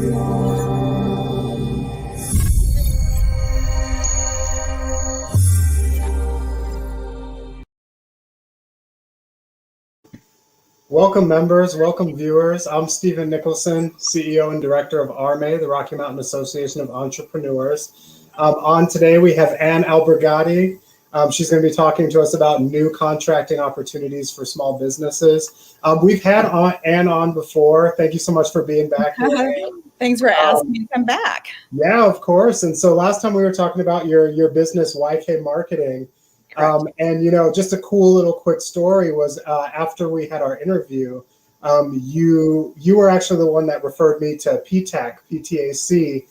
Welcome members, welcome viewers. I'm Stephen Nicholson, CEO and Director of RMA, the Rocky Mountain Association of Entrepreneurs. On today we have Ann Albergati. She's going to be talking to us about new contracting opportunities for small businesses. We've had Ann on before. Thank you so much for being back here. Thanks for asking me to come back. Yeah, of course. And so last time we were talking about your business, YK Marketing. And, you know, just a cool little quick story was after we had our interview, you were actually the one that referred me to PTAC,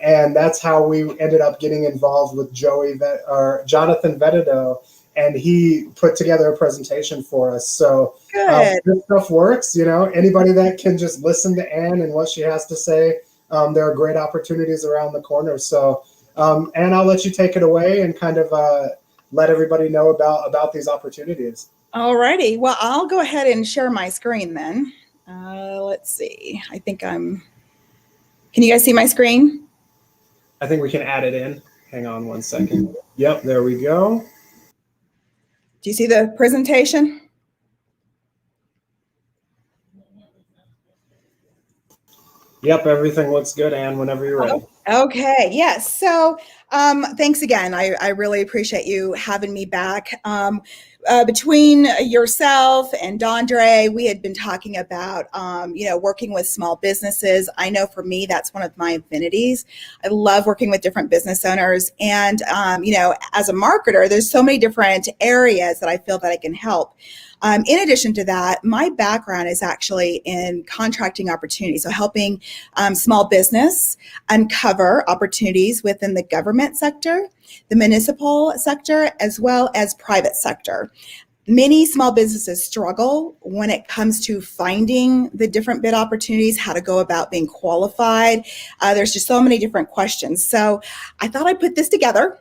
and that's how we ended up getting involved with Jonathan Vettido, and he put together a presentation for us. So this stuff works, you know, anybody that can just listen to Ann and what she has to say, there are great opportunities around the corner. So, Ann, I'll let you take it away and kind of let everybody know about these opportunities. All righty. Well, I'll go ahead and share my screen then. Let's see. I think can you guys see my screen? I think we can add it in. Hang on one second. Yep, there we go. Do you see the presentation? Yep, everything looks good, Ann, whenever you're ready. Okay, yes. So thanks again. I really appreciate you having me back. Between yourself and Dondre, we had been talking about, working with small businesses. I know for me, that's one of my affinities. I love working with different business owners. And, as a marketer, there's so many different areas that I feel that I can help. In addition to that, my background is actually in contracting opportunities, so helping small business uncover opportunities within the government sector, the municipal sector, as well as private sector. Many small businesses struggle when it comes to finding the different bid opportunities, how to go about being qualified. There's just so many different questions. So I thought I'd put this together.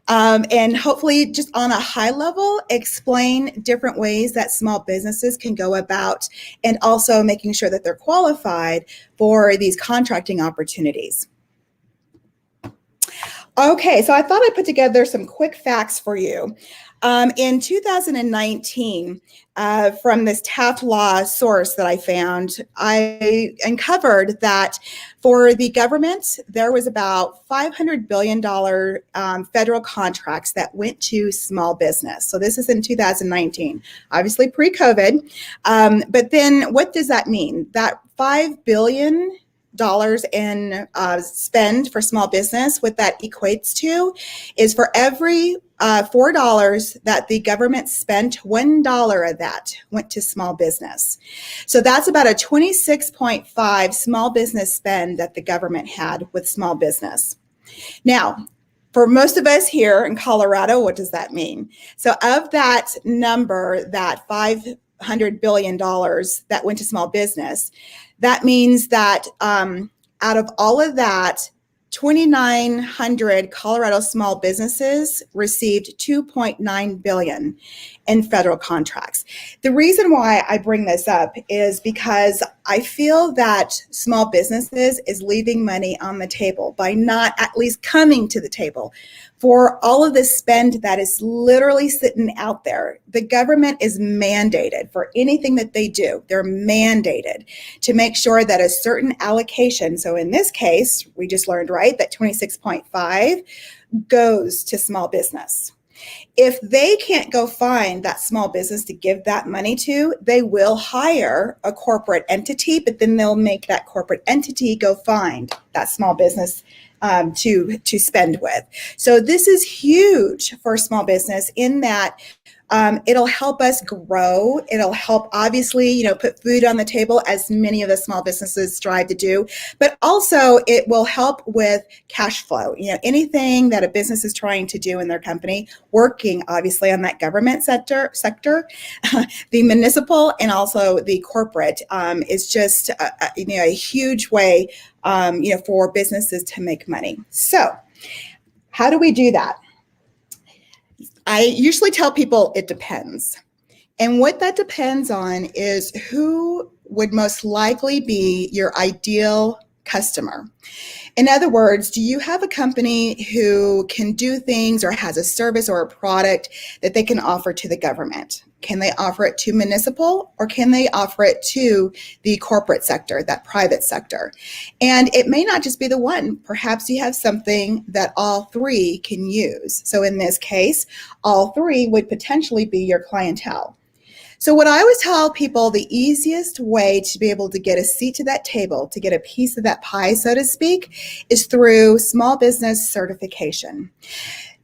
And hopefully just on a high level, explain different ways that small businesses can go about and also making sure that they're qualified for these contracting opportunities. Okay, so I thought I'd put together some quick facts for you. In 2019, from this Taft Law source that I found, I uncovered that for the government, there was about $500 billion federal contracts that went to small business. So this is in 2019, obviously pre-COVID. But then what does that mean? That $5 billion in spend for small business, what that equates to is for every $4 that the government spent, $1 of that went to small business. So that's about a 26.5 small business spend that the government had with small business. Now, for most of us here in Colorado, what does that mean? So of that number, that $500 billion that went to small business, that means that out of all of that, 2,900 Colorado small businesses received $2.9 billion in federal contracts. The reason why I bring this up is because I feel that small businesses is leaving money on the table by not at least coming to the table for all of this spend that is literally sitting out there. The government is mandated for anything that they do. They're mandated to make sure that a certain allocation, so in this case, we just learned, right, that 26.5 goes to small business. If they can't go find that small business to give that money to, they will hire a corporate entity, but then they'll make that corporate entity go find that small business to spend with. So this is huge for small business in that it'll help us grow. It'll help, obviously, put food on the table, as many of the small businesses strive to do, but also it will help with cash flow. Anything that a business is trying to do in their company, working obviously on that government sector, the municipal and also the corporate is just a huge way for businesses to make money. So how do we do that? I usually tell people it depends. And what that depends on is who would most likely be your ideal customer. In other words, do you have a company who can do things or has a service or a product that they can offer to the government? Can they offer it to municipal, or can they offer it to the corporate sector, that private sector? And it may not just be the one. Perhaps you have something that all three can use. So in this case, all three would potentially be your clientele. So what I always tell people, the easiest way to be able to get a seat to that table, to get a piece of that pie, so to speak, is through small business certification.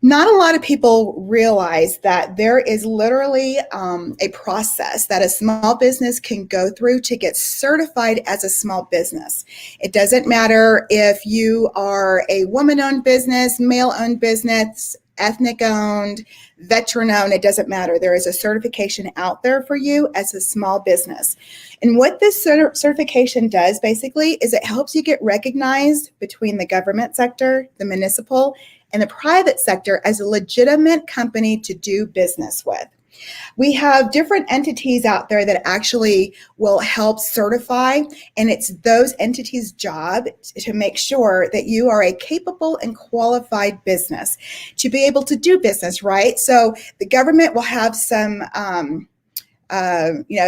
Not a lot of people realize that there is literally a process that a small business can go through to get certified as a small business. It doesn't matter if you are a woman-owned business, male-owned business, ethnic-owned, veteran-owned, it doesn't matter. There is a certification out there for you as a small business. And what this certification does basically is it helps you get recognized between the government sector, the municipal, and the private sector as a legitimate company to do business with. We have different entities out there that actually will help certify, and it's those entities' job to make sure that you are a capable and qualified business to be able to do business, right? So the government will have some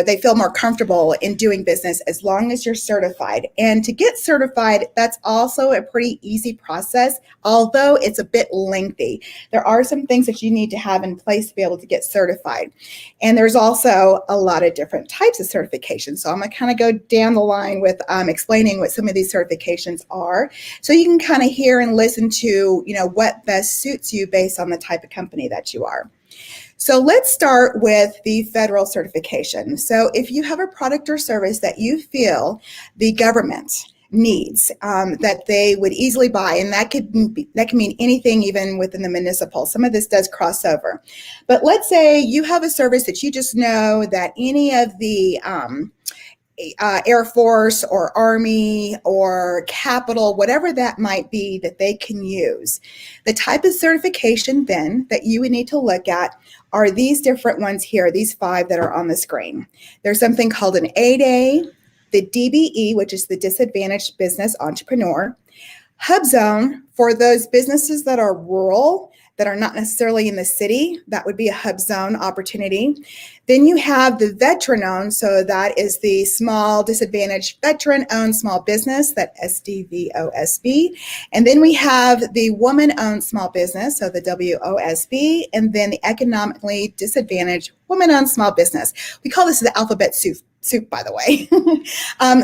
they feel more comfortable in doing business as long as you're certified. And to get certified, that's also a pretty easy process, although it's a bit lengthy. There are some things that you need to have in place to be able to get certified. And there's also a lot of different types of certifications. So I'm going to kind of go down the line with explaining what some of these certifications are, so you can kind of hear and listen to, what best suits you based on the type of company that you are. So let's start with the federal certification. So if you have a product or service that you feel the government needs, that they would easily buy, and that can mean anything, even within the municipal. Some of this does cross over. But let's say you have a service that you just know that any of the Air Force or Army or Capitol, whatever that might be, that they can use. The type of certification then that you would need to look at are these different ones here, these 5 that are on the screen. There's something called an 8A, the DBE, which is the Disadvantaged Business Entrepreneur, HubZone for those businesses that are rural, that are not necessarily in the city. That would be a hub zone opportunity. Then you have the veteran-owned, so that is the small disadvantaged veteran-owned small business, that SDVOSB. And then we have the woman-owned small business, so the WOSB, and then the economically disadvantaged woman-owned small business. We call this the alphabet soup, by the way.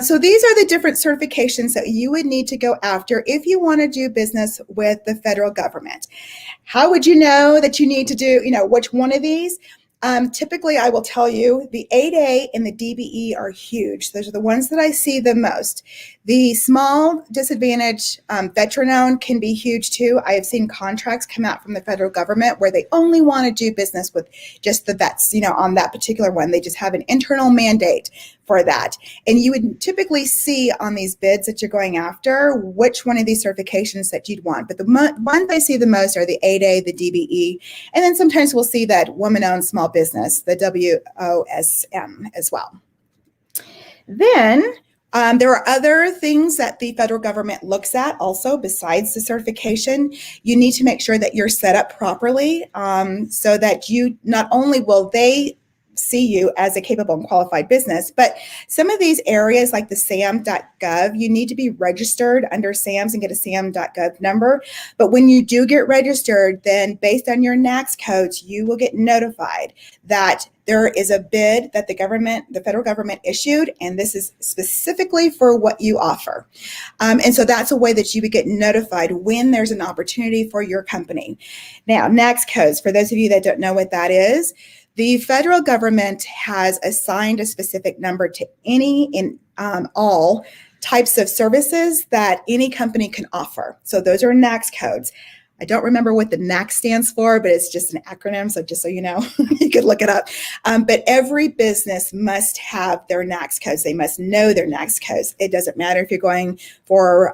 So these are the different certifications that you would need to go after if you want to do business with the federal government. How would you know that you need to do, which one of these? Typically, I will tell you the 8A and the DBE are huge. Those are the ones that I see the most. The small disadvantaged veteran-owned can be huge too. I have seen contracts come out from the federal government where they only want to do business with just the vets, on that particular one. They just have an internal mandate for that. And you would typically see on these bids that you're going after which one of these certifications that you'd want. But the ones I see the most are the 8A, the DBE, and then sometimes we'll see that woman-owned small business, the WOSM as well. Then there are other things that the federal government looks at also besides the certification. You need to make sure that you're set up properly so that you not only will they see you as a capable and qualified business, but some of these areas like the sam.gov, you need to be registered under SAMS and get a sam.gov number. But when you do get registered, then based on your NAICS codes, you will get notified that there is a bid that the federal government issued, and this is specifically for what you offer. And so that's a way that you would get notified when there's an opportunity for your company. Now, NAICS codes, for those of you that don't know what that is, the federal government has assigned a specific number to any and all types of services that any company can offer. So those are NAICS codes. I don't remember what the NAICS stands for, but it's just an acronym. So just so you know, you could look it up. But every business must have their NAICS codes. They must know their NAICS codes. It doesn't matter if you're going for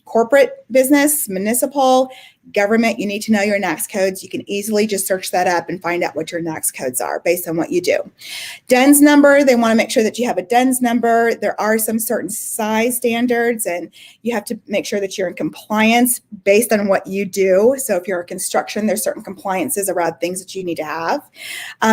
corporate business, municipal, Government, you need to know your NAICS codes. You can easily just search that up and find out what your NAICS codes are based on what you do. DUNS number, they want to make sure that you have a DUNS number. There are some certain size standards, and you have to make sure that you're in compliance based on what you do. So if you're in construction, there's certain compliances around things that you need to have.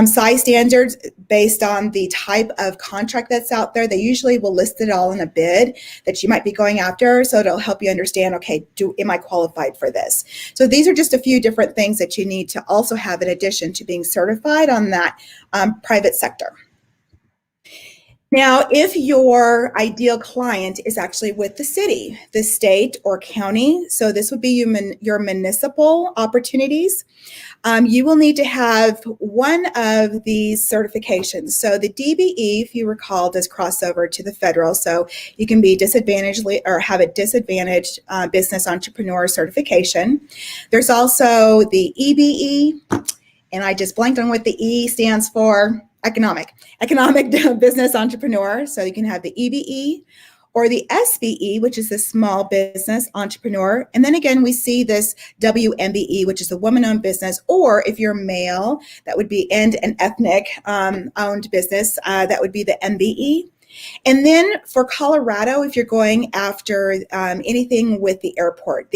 Size standards based on the type of contract that's out there. They usually will list it all in a bid that you might be going after, so it'll help you understand, okay, am I qualified for this? So these are just a few different things that you need to also have in addition to being certified on that private sector. Now, if your ideal client is actually with the city, the state, or county, so this would be your municipal opportunities, you will need to have one of these certifications. So the DBE, if you recall, does cross over to the federal, so you can be disadvantaged or have a disadvantaged business entrepreneur certification. There's also the EBE, and I just blanked on what the E stands for. Economic business entrepreneur. So you can have the EBE or the SBE, which is the small business entrepreneur. And then again, we see this WMBE, which is a woman-owned business, or if you're male, that would be and an ethnic owned business, that would be the MBE. And then for Colorado, if you're going after anything with the airport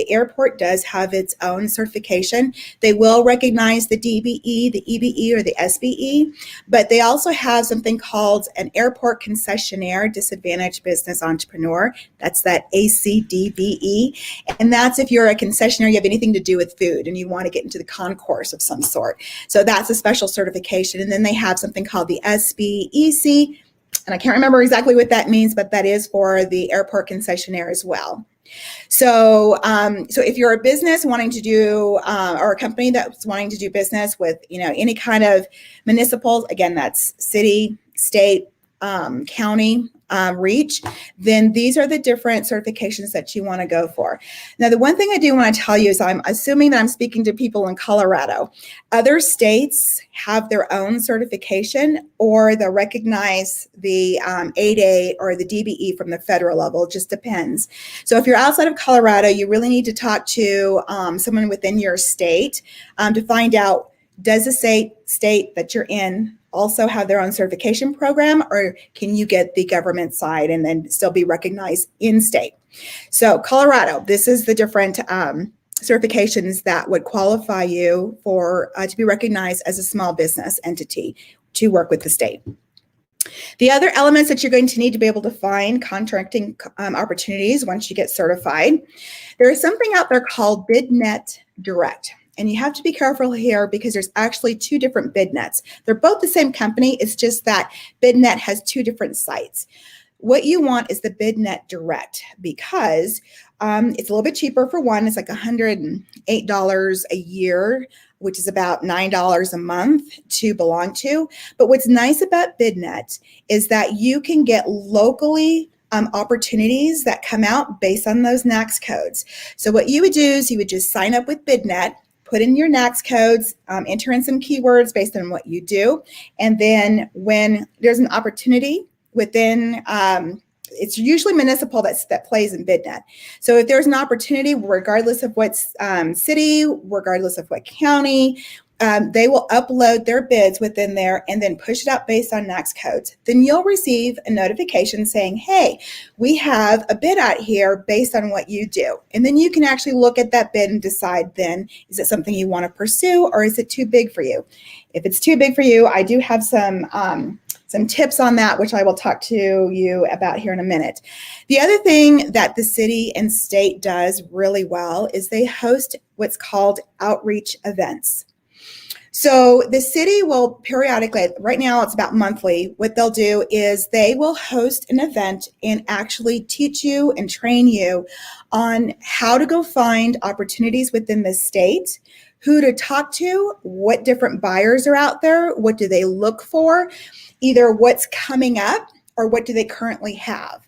does have its own certification. They will recognize the DBE, the EBE, or the SBE, but they also have something called an airport concessionaire, disadvantaged business entrepreneur. That's that ACDBE. And that's if you're a concessionaire, you have anything to do with food and you want to get into the concourse of some sort. So that's a special certification. And then they have something called the SBEC, and I can't remember exactly what that means, but that is for the airport concessionaire as well. So, so if you're a business wanting to do, or a company that's wanting to do business with, any kind of municipal, again, that's city, state, county, reach, then these are the different certifications that you want to go for. Now, the one thing I do want to tell you is I'm assuming that I'm speaking to people in Colorado. Other states have their own certification, or they'll recognize the 8A or the DBE from the federal level. It just depends. So if you're outside of Colorado, you really need to talk to someone within your state to find out, does the state that you're in also have their own certification program, or can you get the government side and then still be recognized in state? So Colorado, this is the different certifications that would qualify you for to be recognized as a small business entity to work with the state. The other elements that you're going to need to be able to find contracting opportunities once you get certified, there is something out there called Bidnet Direct. And you have to be careful here because there's actually two different Bidnets. They're both the same company. It's just that Bidnet has two different sites. What you want is the Bidnet Direct because it's a little bit cheaper for one. It's like $108 a year, which is about $9 a month to belong to. But what's nice about Bidnet is that you can get locally opportunities that come out based on those NAICS codes. So what you would do is you would just sign up with Bidnet, put in your NAICS codes, enter in some keywords based on what you do. And then when there's an opportunity within, it's usually municipal that plays in Bidnet. So if there's an opportunity, regardless of what city, regardless of what county, they will upload their bids within there and then push it out based on NAICS codes. Then you'll receive a notification saying, hey, we have a bid out here based on what you do. And then you can actually look at that bid and decide then, is it something you want to pursue or is it too big for you? If it's too big for you, I do have some tips on that, which I will talk to you about here in a minute. The other thing that the city and state does really well is they host what's called outreach events. So the city will periodically, right now it's about monthly, what they'll do is they will host an event and actually teach you and train you on how to go find opportunities within the state, who to talk to, what different buyers are out there, what do they look for, either what's coming up or what do they currently have.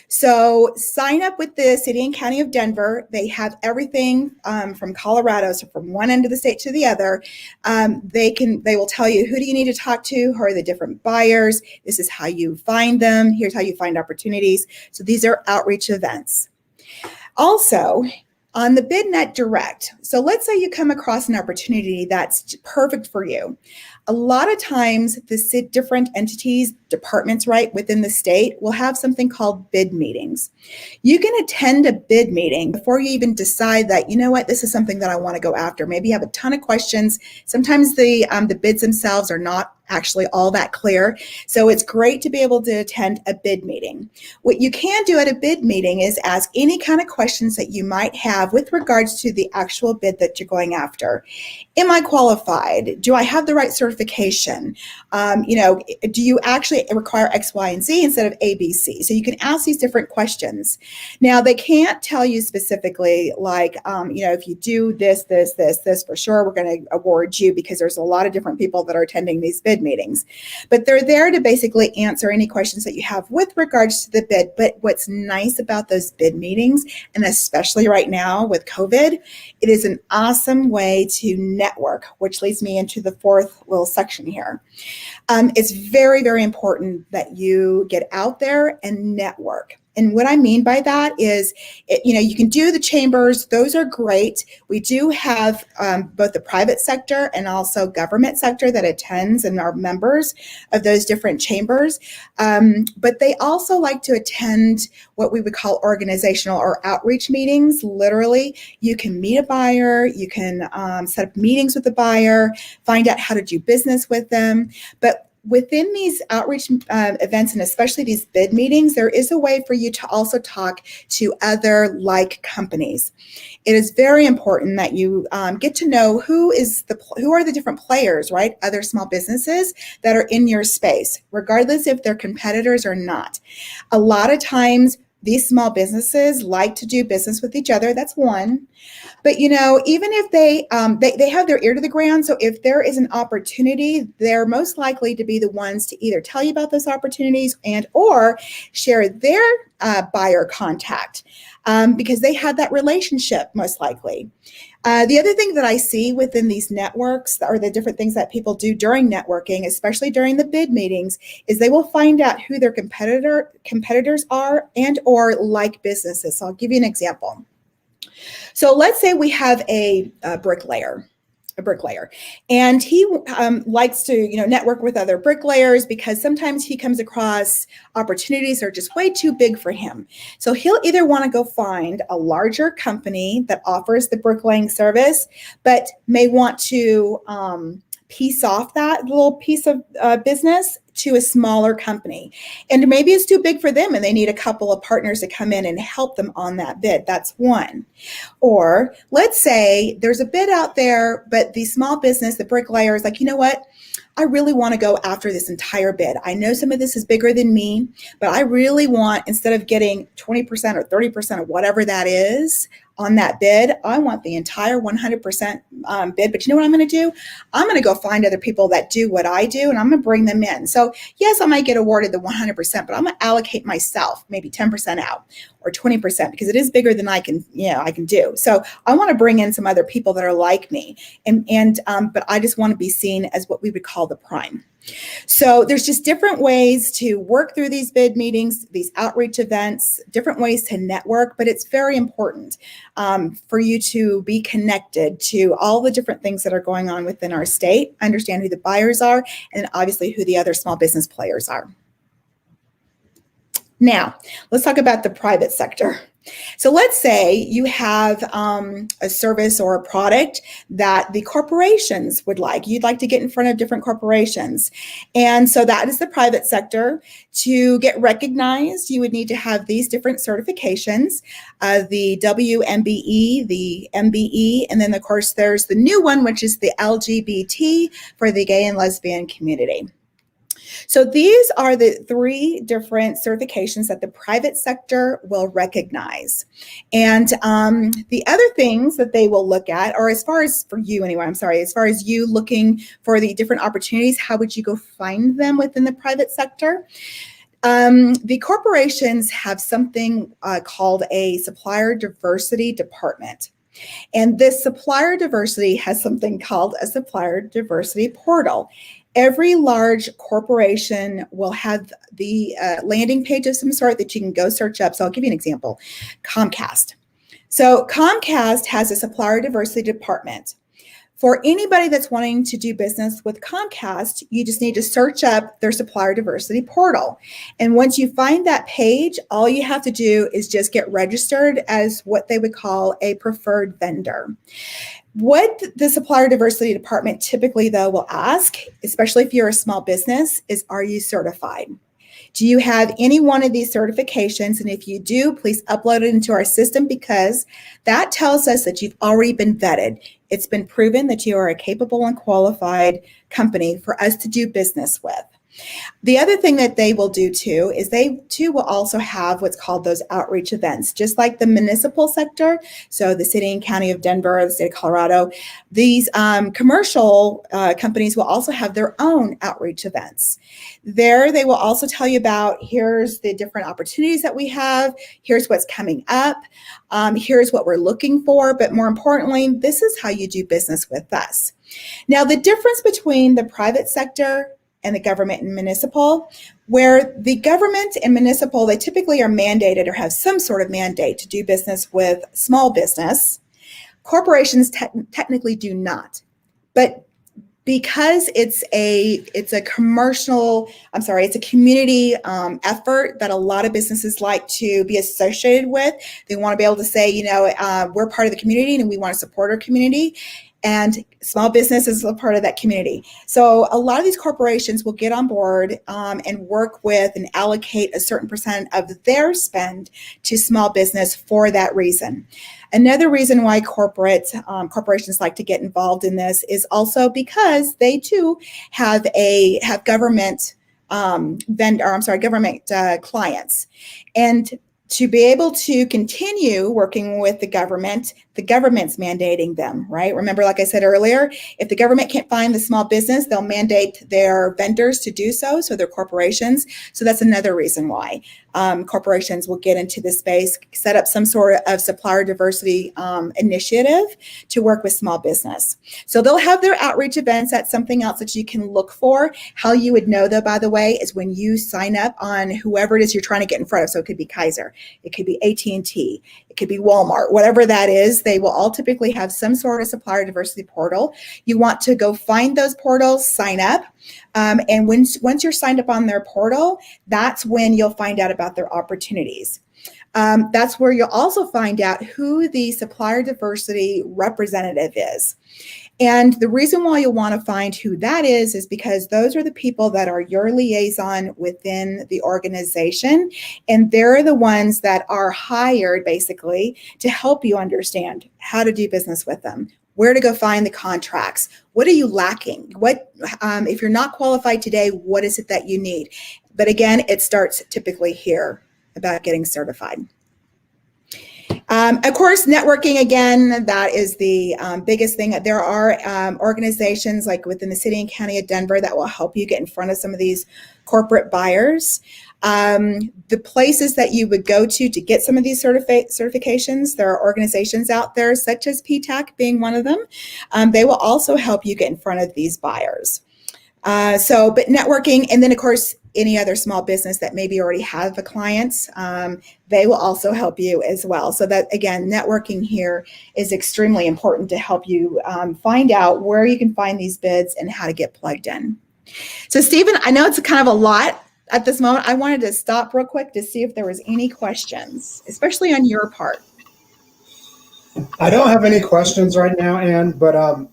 So sign up with the City and County of Denver. They have everything from Colorado, so from one end of the state to the other. They will tell you, who do you need to talk to, who are the different buyers, this is how you find them, here's how you find opportunities. So these are outreach events. Also, On the Bidnet Direct, so let's say you come across an opportunity that's perfect for you. A lot of times, the different entities, departments, right, within the state will have something called bid meetings. You can attend a bid meeting before you even decide that, you know what, this is something that I want to go after. Maybe you have a ton of questions. Sometimes the bids themselves are not actually all that clear. So it's great to be able to attend a bid meeting. What you can do at a bid meeting is ask any kind of questions that you might have with regards to the actual bid that you're going after. Am I qualified? Do I have the right certification? Do you actually require X, Y, and Z instead of A, B, C? So you can ask these different questions. Now, they can't tell you specifically, like, if you do this for sure, we're going to award you, because there's a lot of different people that are attending these bid meetings. But they're there to basically answer any questions that you have with regards to the bid. But what's nice about those bid meetings, and especially right now with COVID, it is an awesome way to network, which leads me into the fourth little section here. It's very, very important that you get out there and network. And what I mean by that is, you can do the chambers. Those are great. We do have both the private sector and also government sector that attends and are members of those different chambers. But they also like to attend what we would call organizational or outreach meetings. Literally, you can meet a buyer, you can set up meetings with the buyer, find out how to do business with them. But within these outreach events, and especially these bid meetings, there is a way for you to also talk to other like companies. It is very important that you get to know who are the different players, right? Other small businesses that are in your space, regardless if they're competitors or not. A lot of times, these small businesses like to do business with each other. That's one. But, even if they have their ear to the ground, so if there is an opportunity, they're most likely to be the ones to either tell you about those opportunities and or share their buyer contact because they have that relationship most likely. The other thing that I see within these networks, or the different things that people do during networking, especially during the bid meetings, is they will find out who their competitors are and or like businesses. So I'll give you an example. So let's say we have a bricklayer, and he likes to network with other bricklayers because sometimes he comes across opportunities that are just way too big for him. So he'll either want to go find a larger company that offers the bricklaying service, but may want to piece off that little piece of business to a smaller company. And maybe it's too big for them and they need a couple of partners to come in and help them on that bid. That's one. Or let's say there's a bid out there, but the small business, the bricklayer is like, you know what? I really want to go after this entire bid. I know some of this is bigger than me, but I really want, instead of getting 20% or 30% of whatever that is on that bid, I want the entire 100% bid. But you know what I'm going to do? I'm going to go find other people that do what I do, and I'm going to bring them in. So yes, I might get awarded the 100%, but I'm going to allocate myself maybe 10% out or 20% because it is bigger than I can do. So I want to bring in some other people that are like me, but I just want to be seen as what we would call the prime. So there's just different ways to work through these bid meetings, these outreach events, different ways to network, but it's very important for you to be connected to all the different things that are going on within our state, understand who the buyers are, and obviously who the other small business players are. Now, let's talk about the private sector. So let's say you have a service or a product that the corporations would like. You'd like to get in front of different corporations. And so that is the private sector. To get recognized, you would need to have these different certifications, the WMBE, the MBE, and then of course there's the new one, which is the LGBT for the gay and lesbian community. So these are the three different certifications that the private sector will recognize. And the other things that they will look at, or as far as for you anyway, as far as you looking for the different opportunities, how would you go find them within the private sector? The corporations have something called a supplier diversity department. And this supplier diversity has something called a supplier diversity portal. Every large corporation will have the landing page of some sort that you can go search up. So I'll give you an example. Comcast. So Comcast has a supplier diversity department. For anybody that's wanting to do business with Comcast, you just need to search up their supplier diversity portal. And once you find that page, all you have to do is just get registered as what they would call a preferred vendor. What the supplier diversity department typically, though, will ask, especially if you're a small business, is, are you certified? Do you have any one of these certifications? And if you do, please upload it into our system, because that tells us that you've already been vetted. It's been proven that you are a capable and qualified company for us to do business with. The other thing that they will do too is they too will also have what's called those outreach events, just like the municipal sector. So the city and county of Denver, the state of Colorado, these commercial companies will also have their own outreach events. There, they will also tell you about, here's the different opportunities that we have, here's what's coming up, here's what we're looking for, but more importantly, this is how you do business with us. Now, the difference between the private sector and the government and municipal, where the government and municipal, they typically are mandated or have some sort of mandate to do business with small business. Corporations technically do not. But because it's a community effort that a lot of businesses like to be associated with. They want to be able to say, we're part of the community and we want to support our community. And small business is a part of that community. So a lot of these corporations will get on board and work with and allocate a certain percent of their spend to small business for that reason. Another reason why corporations like to get involved in this is also because they too have government government clients. And to be able to continue working with the government's mandating them, right? Remember, like I said earlier, if the government can't find the small business, they'll mandate their vendors to do so, so they're corporations. So that's another reason why corporations will get into this space, set up some sort of supplier diversity initiative to work with small business. So they'll have their outreach events. That's something else that you can look for. How you would know, though, by the way, is when you sign up on whoever it is you're trying to get in front of. So it could be Kaiser, it could be AT&T, it could be Walmart, whatever that is. They will all typically have some sort of supplier diversity portal. You want to go find those portals, sign up. And once you're signed up on their portal, that's when you'll find out about their opportunities. That's where you'll also find out who the supplier diversity representative is. And the reason why you'll want to find who that is because those are the people that are your liaison within the organization. And they're the ones that are hired basically to help you understand how to do business with them, where to go find the contracts. What are you lacking? What, if you're not qualified today, what is it that you need? But again, it starts typically here about getting certified. Of course, networking, again, that is the biggest thing. There are organizations like within the city and county of Denver that will help you get in front of some of these corporate buyers. The places that you would go to get some of these certifications, there are organizations out there such as PTAC being one of them. They will also help you get in front of these buyers. But networking, and then of course, any other small business that maybe already have a client, they will also help you as well. So that, again, networking here is extremely important to help you find out where you can find these bids and how to get plugged in. So Stephen, I know it's kind of a lot at this moment. I wanted to stop real quick to see if there was any questions, especially on your part. I don't have any questions right now, Anne, but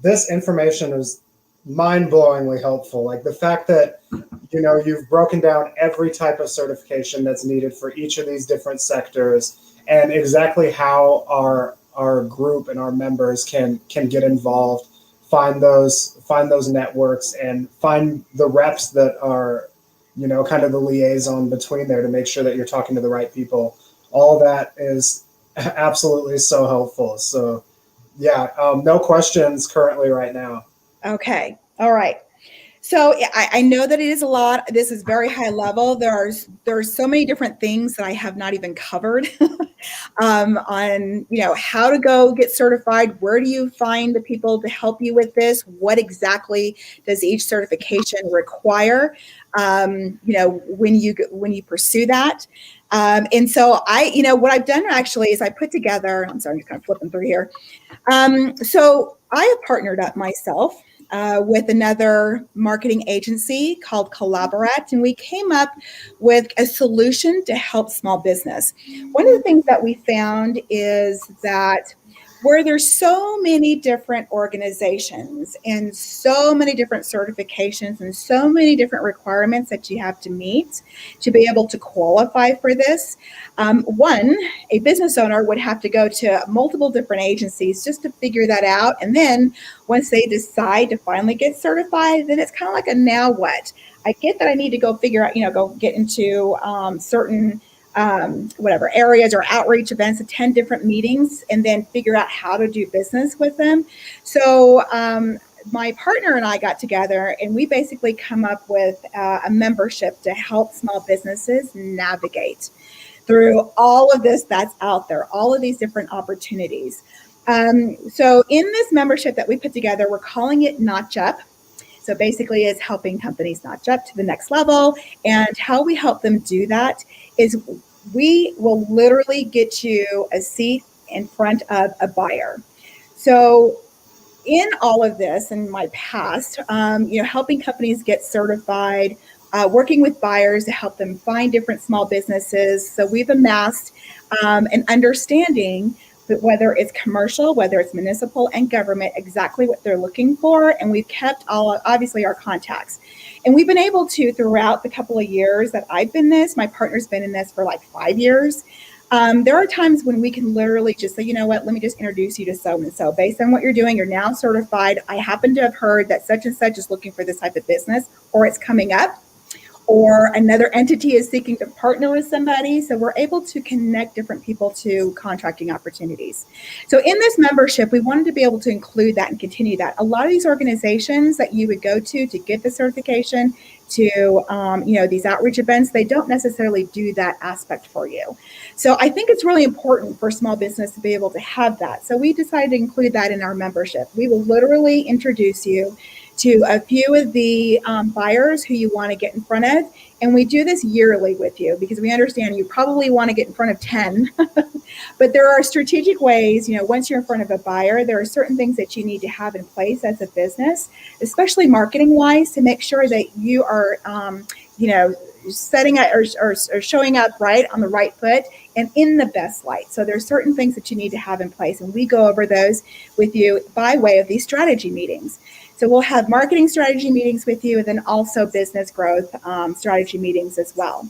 this information is mind-blowingly helpful. Like the fact that, you've broken down every type of certification that's needed for each of these different sectors and exactly how our group and our members can get involved, find those networks and find the reps that are, kind of the liaison between there to make sure that you're talking to the right people. All that is absolutely so helpful. So yeah, no questions currently right now. Okay. All right. So I know that it is a lot. This is very high level. There are so many different things that I have not even covered on, how to go get certified. Where do you find the people to help you with this? What exactly does each certification require? When you pursue that. And so what I've done actually is I put together, I'm sorry, I'm just kind of flipping through here. So I have partnered up myself with another marketing agency called Collaborate, and we came up with a solution to help small business. One of the things that we found is that where there's so many different organizations and so many different certifications and so many different requirements that you have to meet to be able to qualify for this, a business owner would have to go to multiple different agencies just to figure that out. And then once they decide to finally get certified, then it's kind of like a now what? I get that I need to go figure out, go get into certain areas or outreach events, attend different meetings, and then figure out how to do business with them. So my partner and I got together and we basically come up with a membership to help small businesses navigate through all of this that's out there, all of these different opportunities. So in this membership that we put together, we're calling it Notch Up. So basically it's helping companies notch up to the next level. And how we help them do that is we will literally get you a seat in front of a buyer. So in all of this, in my past, helping companies get certified, working with buyers to help them find different small businesses. So we've amassed an understanding that whether it's commercial, whether it's municipal and government, exactly what they're looking for. And we've kept obviously our contacts. And we've been able to, throughout the couple of years that I've been this, my partner's been in this for like 5 years. There are times when we can literally just say, you know what, let me just introduce you to so-and-so. Based on what you're doing, you're now certified. I happen to have heard that such and such is looking for this type of business, or it's coming up, or another entity is seeking to partner with somebody. So we're able to connect different people to contracting opportunities. So in this membership, we wanted to be able to include that and continue that. A lot of these organizations that you would go to get the certification, to these outreach events, they don't necessarily do that aspect for you. So I think it's really important for small business to be able to have that. So we decided to include that in our membership. We will literally introduce you to a few of the buyers who you want to get in front of. And we do this yearly with you because we understand you probably want to get in front of 10. But there are strategic ways, once you're in front of a buyer, there are certain things that you need to have in place as a business, especially marketing wise, to make sure that you are, setting up or showing up right on the right foot and in the best light. So there's certain things that you need to have in place. And we go over those with you by way of these strategy meetings. So we'll have marketing strategy meetings with you and then also business growth strategy meetings as well.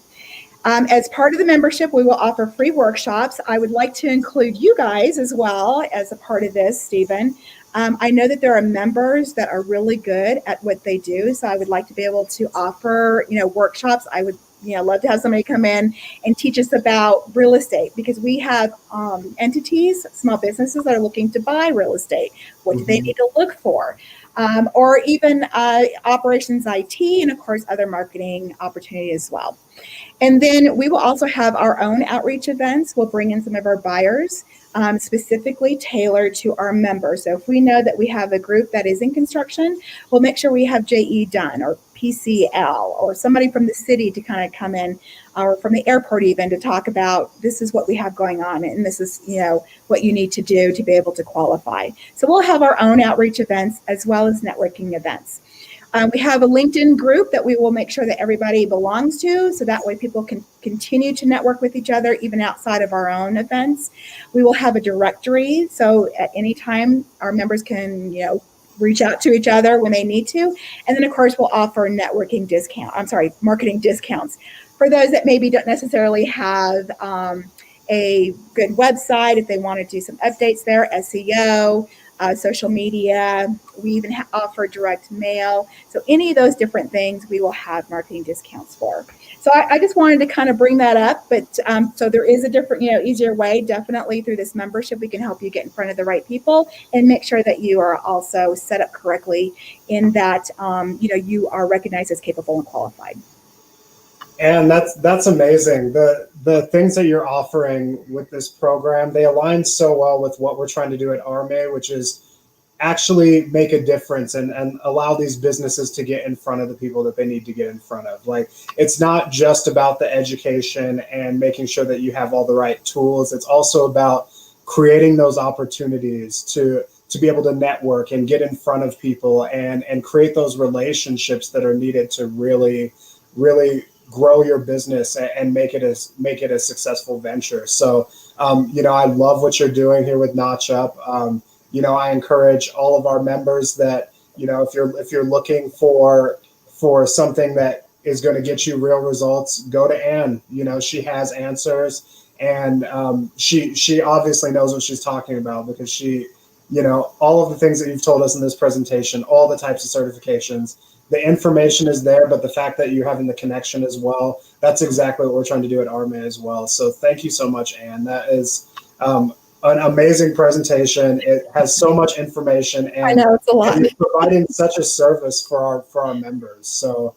As part of the membership, we will offer free workshops. I would like to include you guys as well as a part of this, Stephen. I know that there are members that are really good at what they do. So I would like to be able to offer, workshops. I would, love to have somebody come in and teach us about real estate because we have entities, small businesses that are looking to buy real estate. What do they need to look for? Or even operations IT and of course other marketing opportunities as well. And then we will also have our own outreach events. We'll bring in some of our buyers specifically tailored to our members. So if we know that we have a group that is in construction, we'll make sure we have JE done or PCL or somebody from the city to kind of come in or from the airport even to talk about this is what we have going on and this is, what you need to do to be able to qualify. So we'll have our own outreach events as well as networking events. We have a LinkedIn group that we will make sure that everybody belongs to, so that way people can continue to network with each other even outside of our own events. We will have a directory, so at any time our members can, reach out to each other when they need to. And then of course we'll offer marketing discounts for those that maybe don't necessarily have a good website, if they want to do some updates there, SEO, social media. We even offer direct mail. So any of those different things we will have marketing discounts for. So I just wanted to kind of bring that up. But so there is a different, easier way. Definitely through this membership, we can help you get in front of the right people and make sure that you are also set up correctly in that, you are recognized as capable and qualified. And that's amazing. The things that you're offering with this program, they align so well with what we're trying to do at RMA, which is actually make a difference and allow these businesses to get in front of the people that they need to get in front of. Like, it's not just about the education and making sure that you have all the right tools. It's also about creating those opportunities to be able to network and get in front of people and create those relationships that are needed to really grow your business and make it a successful venture. So, I love what you're doing here with Notch Up. I encourage all of our members that, if you're looking for something that is going to get you real results, go to Ann. She has answers, and she obviously knows what she's talking about, because she, all of the things that you've told us in this presentation, all the types of certifications, the information is there, but the fact that you're having the connection as well, that's exactly what we're trying to do at RMA as well. So thank you so much, Ann. That is an amazing presentation. It has so much information, and I know it's a lot. And you're providing such a service for our members. So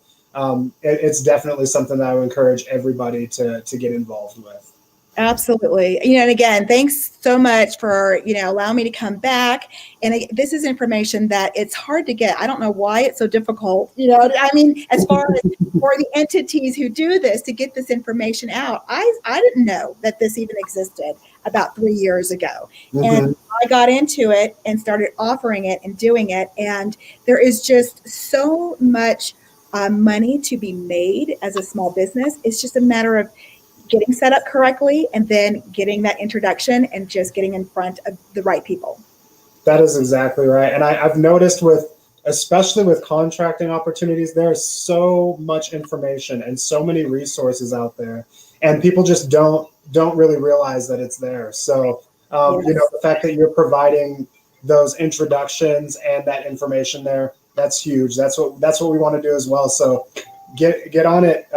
it's definitely something that I would encourage everybody to get involved with. Absolutely. And again, thanks so much for, allowing me to come back. And this is information that it's hard to get. I don't know why it's so difficult. As far as for the entities who do this, to get this information out, I didn't know that this even existed about 3 years ago. Mm-hmm. And I got into it and started offering it and doing it. And there is just so much money to be made as a small business. It's just a matter of getting set up correctly and then getting that introduction and just getting in front of the right people. That is exactly right. And I've noticed especially with contracting opportunities, there's so much information and so many resources out there, and people just don't really realize that it's there. So, yes. The fact that you're providing those introductions and that information there, that's huge. That's what we want to do as well. So get on it,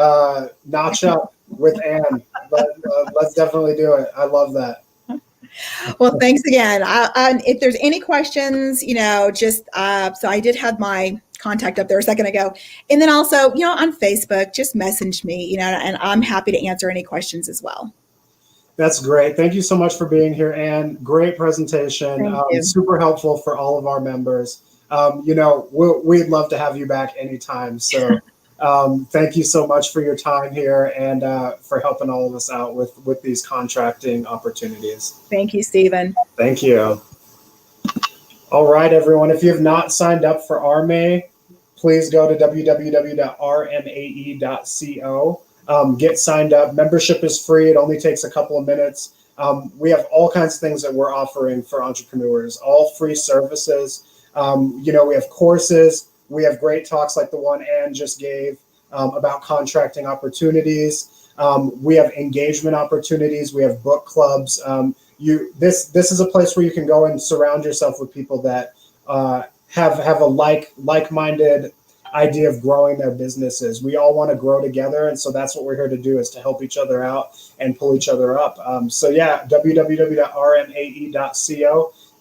Notch Up with Ann. Let's definitely do it. I love that. Well, thanks again. If there's any questions, so I did have my contact up there a second ago. And then also, on Facebook, just message me, and I'm happy to answer any questions as well. That's great. Thank you so much for being here, Ann. Great presentation. Super helpful for all of our members. We'd love to have you back anytime. So thank you so much for your time here and for helping all of us out with these contracting opportunities. Thank you, Stephen. Thank you. All right, everyone. If you have not signed up for RMA, please go to www.rmae.co. Get signed up. Membership is free. It only takes a couple of minutes. We have all kinds of things that we're offering for entrepreneurs, all free services. We have courses. We have great talks like the one Ann just gave about contracting opportunities. We have engagement opportunities. We have book clubs. This is a place where you can go and surround yourself with people that have a like-minded idea of growing their businesses. We all want to grow together, and so that's what we're here to do, is to help each other out and pull each other up. www.rmae.co.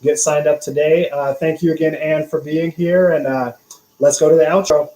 Get signed up today. Thank you again, Ann, for being here, and let's go to the outro.